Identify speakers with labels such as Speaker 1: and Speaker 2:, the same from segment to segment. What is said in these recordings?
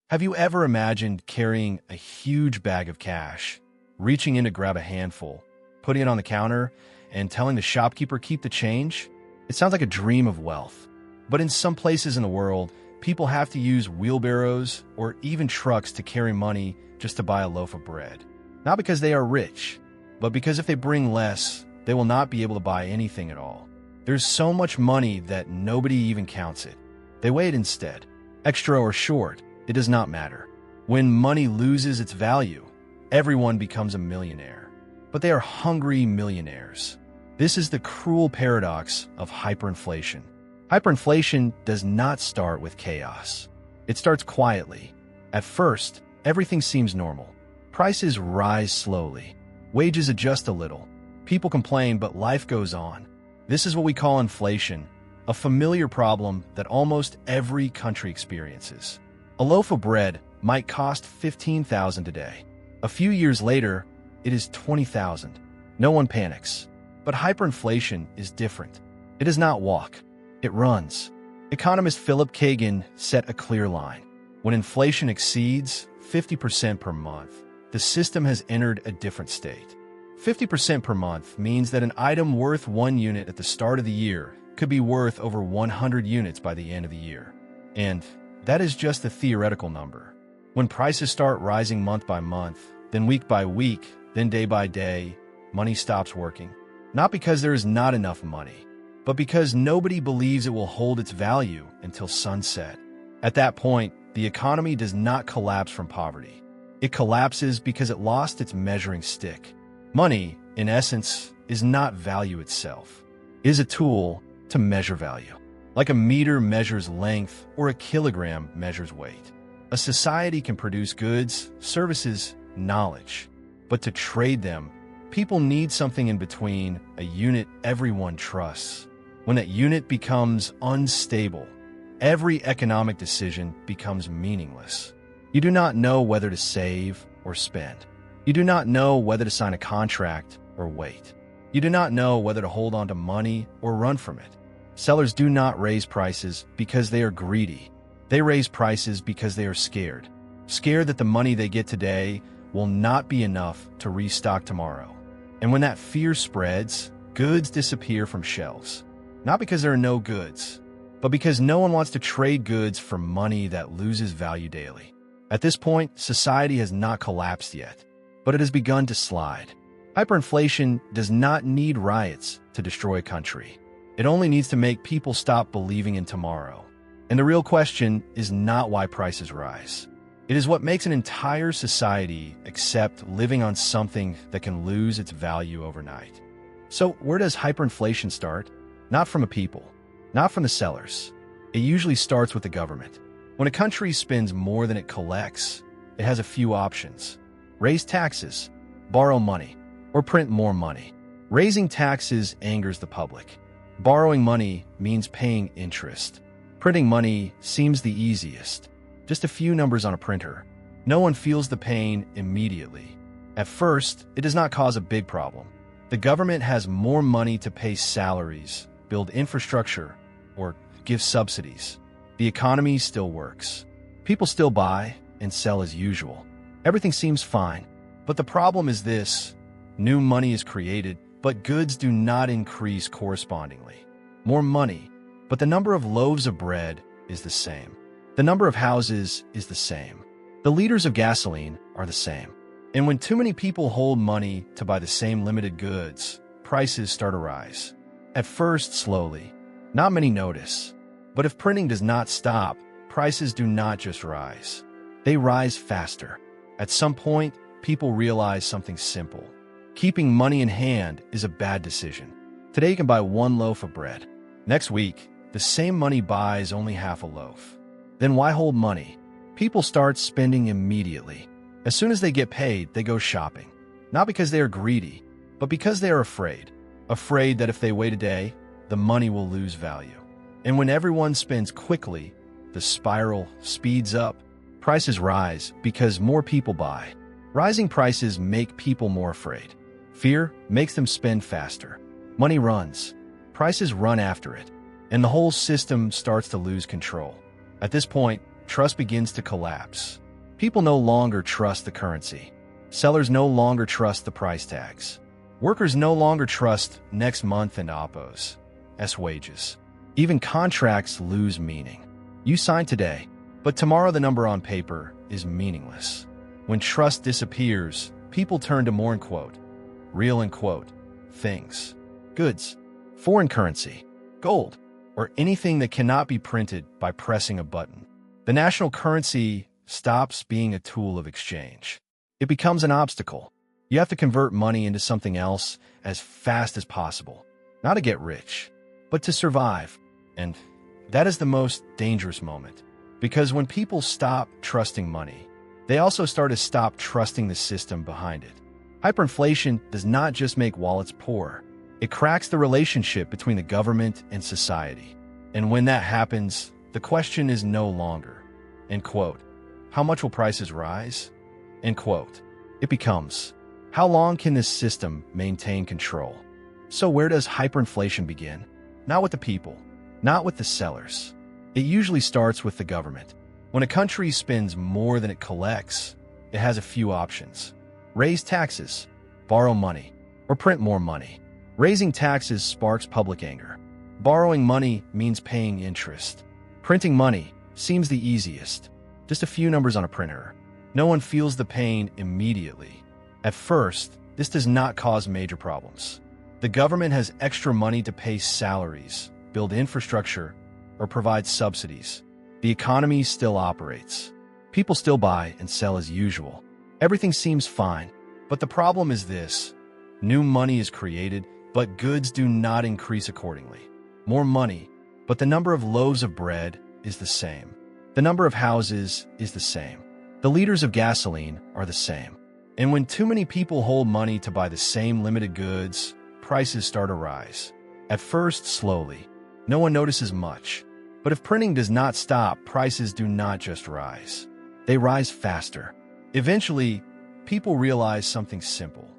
Speaker 1: Have you ever imagined carrying a huge bag of cash, reaching in to grab a handful, putting it on the counter, and telling the shopkeeper keep the change? It sounds like a dream of wealth. But in some places in the world, people have to use wheelbarrows or even trucks to carry money just to buy a loaf of bread. Not because they are rich, but because if they bring less, they will not be able to buy anything at all. There's so much money that nobody even counts it. They weigh it instead. Extra or short, it does not matter. When money loses its value, everyone becomes a millionaire. But they are hungry millionaires. This is the cruel paradox of hyperinflation. Hyperinflation does not start with chaos. It starts quietly. At first, everything seems normal. Prices rise slowly. Wages adjust a little. People complain, but life goes on. This is what we call inflation, a familiar problem that almost every country experiences. A loaf of bread might cost $15,000 today. A few years later, it is $20,000. No one panics. But hyperinflation is different. It does not walk. It runs. Economist Philip Kagan set a clear line. When inflation exceeds 50% per month, the system has entered a different state. 50% per month means that an item worth 1 unit at the start of the year could be worth over 100 units by the end of the year. And that is just a theoretical number. When prices start rising month by month, then week by week, then day by day, money stops working. Not because there is not enough money, but because nobody believes it will hold its value until sunset. At that point, the economy does not collapse from poverty. It collapses because it lost its measuring stick. Money, in essence, is not value itself. It is a tool to measure value. Like a meter measures length or a kilogram measures weight. A society can produce goods, services, knowledge. But to trade them, people need something in between, a unit everyone trusts. When that unit becomes unstable, every economic decision becomes meaningless. You do not know whether to save or spend. You do not know whether to sign a contract or wait. You do not know whether to hold on to money or run from it. Sellers do not raise prices because they are greedy. They raise prices because they are scared. Scared that the money they get today will not be enough to restock tomorrow. And when that fear spreads, goods disappear from shelves. Not because there are no goods, but because no one wants to trade goods for money that loses value daily. At this point, society has not collapsed yet, but it has begun to slide. Hyperinflation does not need riots to destroy a country. It only needs to make people stop believing in tomorrow. And the real question is not why prices rise. It is what makes an entire society accept living on something that can lose its value overnight. So where does hyperinflation start? Not from a people, not from the sellers. It usually starts with the government. When a country spends more than it collects, it has a few options. Raise taxes, borrow money, or print more money. Raising taxes angers the public. Borrowing money means paying interest. Printing money seems the easiest. Just a few numbers on a printer. No one feels the pain immediately. At first, it does not cause a big problem. The government has more money to pay salaries, build infrastructure, or give subsidies. The economy still works. People still buy and sell as usual. Everything seems fine. But the problem is this: new money is created, but goods do not increase correspondingly. More money, but the number of loaves of bread is the same. The number of houses is the same. The liters of gasoline are the same. And when too many people hold money to buy the same limited goods, prices start to rise. At first, slowly. Not many notice. But if printing does not stop, prices do not just rise. They rise faster. At some point, people realize something simple. Keeping money in hand is a bad decision. Today you can buy 1 loaf of bread. Next week, the same money buys only half a loaf. Then why hold money? People start spending immediately. As soon as they get paid, they go shopping. Not because they are greedy, but because they are afraid. Afraid that if they wait a day, the money will lose value. And when everyone spends quickly, the spiral speeds up. Prices rise because more people buy. Rising prices make people more afraid. Fear makes them spend faster. Money runs. Prices run after it. And the whole system starts to lose control. At this point, trust begins to collapse. People no longer trust the currency. Sellers no longer trust the price tags. Workers no longer trust next month and Oppo's wages. Even contracts lose meaning. You sign today, but tomorrow the number on paper is meaningless. When trust disappears, people turn to more real things, goods, foreign currency, gold, or anything that cannot be printed by pressing a button. The national currency stops being a tool of exchange. It becomes an obstacle. You have to convert money into something else as fast as possible, not to get rich, but to survive. And that is the most dangerous moment, because when people stop trusting money, they also start to stop trusting the system behind it. Hyperinflation does not just make wallets poor. It cracks the relationship between the government and society. And when that happens, the question is no longer, how much will prices rise? It becomes, how long can this system maintain control? So where does hyperinflation begin? Not with the people, not with the sellers. It usually starts with the government. When a country spends more than it collects, it has a few options. Raise taxes, borrow money, or print more money. Raising taxes sparks public anger. Borrowing money means paying interest. Printing money seems the easiest. Just a few numbers on a printer. No one feels the pain immediately. At first, this does not cause major problems. The government has extra money to pay salaries, build infrastructure, or provide subsidies. The economy still operates. People still buy and sell as usual. Everything seems fine. But the problem is this. New money is created, but goods do not increase accordingly. More money, but the number of loaves of bread is the same. The number of houses is the same. The liters of gasoline are the same. And when too many people hold money to buy the same limited goods, prices start to rise. At first, slowly. No one notices much. But if printing does not stop, prices do not just rise. They rise faster. Eventually, people realize something simple.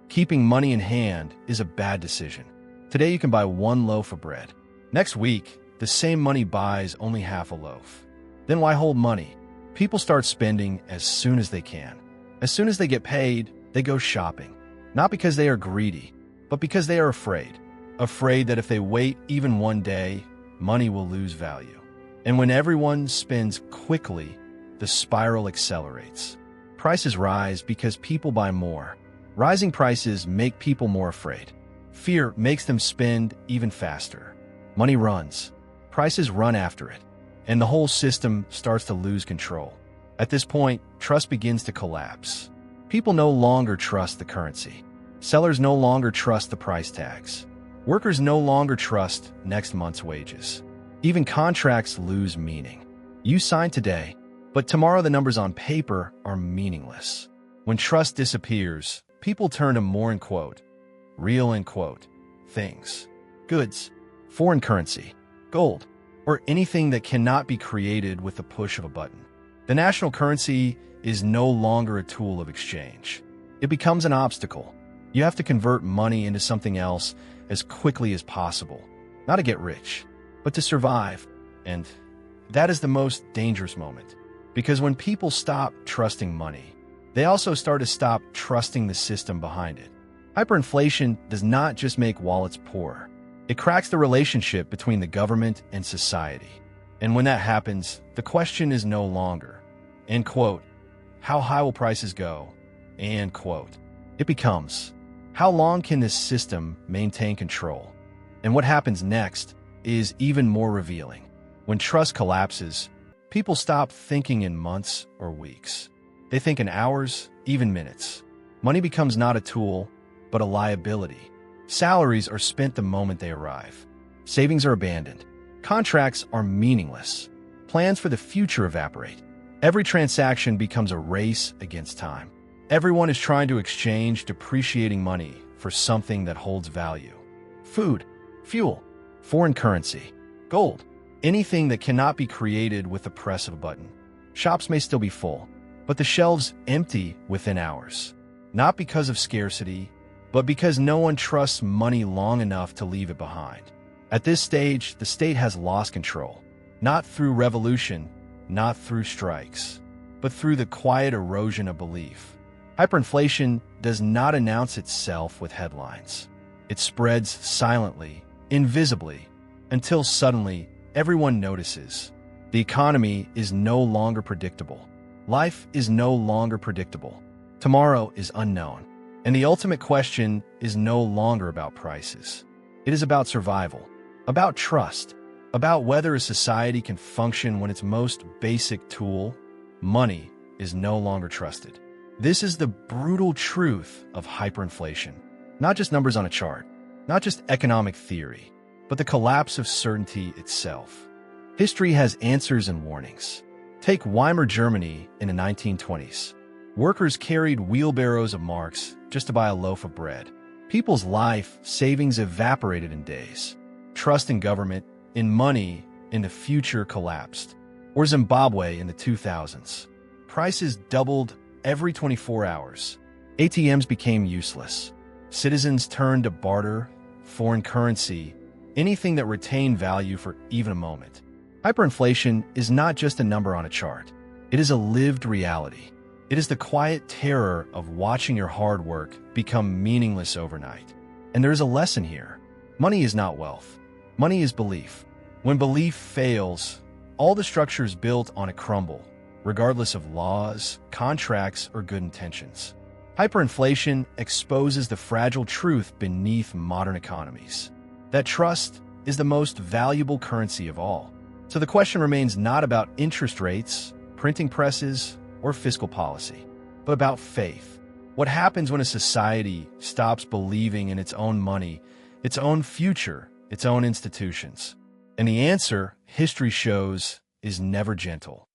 Speaker 1: Keeping money in hand is a bad decision. Today you can buy one loaf of bread. Next week, the same money buys only half a loaf. Then why hold money? People start spending as soon as they can. As soon as they get paid, they go shopping. Not because they are greedy, but because they are afraid. Afraid that if they wait even one day, money will lose value. And when everyone spends quickly, the spiral accelerates. Prices rise because people buy more. Rising prices make people more afraid. Fear makes them spend even faster. Money runs. Prices run after it. And the whole system starts to lose control. At this point, trust begins to collapse. People no longer trust the currency. Sellers no longer trust the price tags. Workers no longer trust next month's wages. Even contracts lose meaning. You sign today, but tomorrow the numbers on paper are meaningless. When trust disappears, people turn to more real things, goods, foreign currency, gold, or anything that cannot be created with the push of a button. The national currency is no longer a tool of exchange. It becomes an obstacle. You have to convert money into something else as quickly as possible, not to get rich, but to survive. And that is the most dangerous moment, because when people stop trusting money, they also start to stop trusting the system behind it. Hyperinflation does not just make wallets poor. It cracks the relationship between the government and society. And when that happens, the question is no longer, how high will prices go? It becomes, how long can this system maintain control? And what happens next is even more revealing. When trust collapses, people stop thinking in months or weeks. They think in hours, even minutes. Money becomes not a tool, but a liability. Salaries are spent the moment they arrive. Savings are abandoned. Contracts are meaningless. Plans for the future evaporate. Every transaction becomes a race against time. Everyone is trying to exchange depreciating money for something that holds value. Food, fuel, foreign currency, gold, anything that cannot be created with the press of a button. Shops may still be full, but the shelves empty within hours. Not because of scarcity, but because no one trusts money long enough to leave it behind. At this stage, the state has lost control, not through revolution, not through strikes, but through the quiet erosion of belief. Hyperinflation does not announce itself with headlines. It spreads silently, invisibly, until suddenly everyone notices. The economy is no longer predictable. Life is no longer predictable. Tomorrow is unknown. And the ultimate question is no longer about prices. It is about survival, about trust, about whether a society can function when its most basic tool, money, is no longer trusted. This is the brutal truth of hyperinflation. Not just numbers on a chart, not just economic theory, but the collapse of certainty itself. History has answers and warnings. Take Weimar Germany in the 1920s. Workers carried wheelbarrows of marks just to buy a loaf of bread. People's life savings evaporated in days. Trust in government, in money, in the future collapsed. Or Zimbabwe in the 2000s. Prices doubled every 24 hours. ATMs became useless. Citizens turned to barter, foreign currency, anything that retained value for even a moment. Hyperinflation is not just a number on a chart. It is a lived reality. It is the quiet terror of watching your hard work become meaningless overnight. And there is a lesson here. Money is not wealth. Money is belief. When belief fails, all the structures built on it crumble, regardless of laws, contracts, or good intentions. Hyperinflation exposes the fragile truth beneath modern economies. That trust is the most valuable currency of all. So the question remains not about interest rates, printing presses, or fiscal policy, but about faith. What happens when a society stops believing in its own money, its own future, its own institutions? And the answer, history shows, is never gentle.